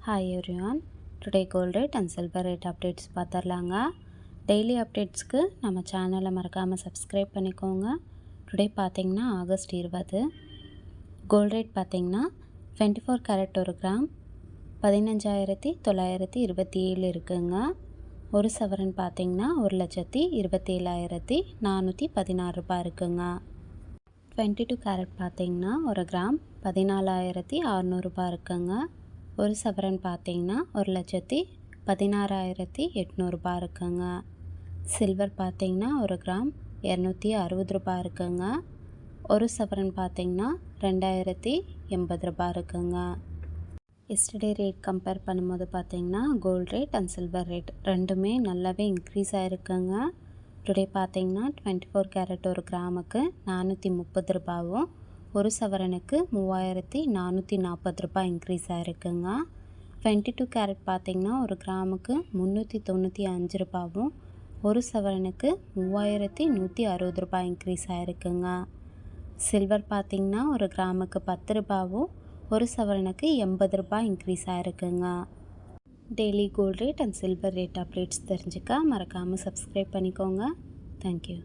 Hi everyone. Today gold rate and silver rate updates பார்த்துடலாங்க. Daily அப்டேட்ஸ்க்கு நம்ம சேனலை மறக்காமல் சப்ஸ்கிரைப் பண்ணிக்கோங்க. டுடே பார்த்தீங்கன்னா ஆகஸ்ட் 20. கோல்ட் ரேட் பார்த்தீங்கன்னா 24 கேரட் 1 கிராம் 15,927 இருக்குங்க. ஒரு சவரன் பார்த்தீங்கன்னா 1,27,416 ரூபாய் இருக்குங்க. 22 கேரட் பார்த்தீங்கன்னா 1 கிராம் 14,600 ரூபாய் இருக்குங்க. ஒரு சவரன் பார்த்தீங்கன்னா 1,16,800 ரூபாய் இருக்குங்க. சில்வர் பார்த்தீங்கன்னா 1 கிராம் 260 ரூபாய் இருக்குங்க. ஒரு சவரன் பார்த்தீங்கன்னா 2,080 ரூபாய் இருக்குங்க. எஸ்டர்டே ரேட் கம்பேர் பண்ணும்போது பார்த்தீங்கன்னா gold rate and silver rate ரெண்டுமே நல்லாவே இன்க்ரீஸ் ஆகிருக்குங்க. டுடே பார்த்தீங்கன்னா 24 கேரட் 1 கிராமுக்கு 430 ரூபாயும் ஒரு சவரனுக்கு 3,440 ரூபாய் இன்க்ரீஸ் ஆகிருக்குங்க. 22 கேரட் பார்த்திங்கன்னா 1 கிராமுக்கு 395 ரூபாயும் ஒரு சவரனுக்கு 3,160 ரூபாய் இன்க்ரீஸ் ஆகிருக்குங்க. சில்வர் பார்த்திங்கன்னா 1 கிராமுக்கு 10 ரூபாயும் ஒரு சவரனுக்கு 80 ரூபாய் இன்க்ரீஸ் ஆகிருக்குங்க. Daily gold rate and silver rate updates தெரிஞ்சுக்க மறக்காமல் சப்ஸ்கிரைப் பண்ணிக்கோங்க. தேங்க்யூ.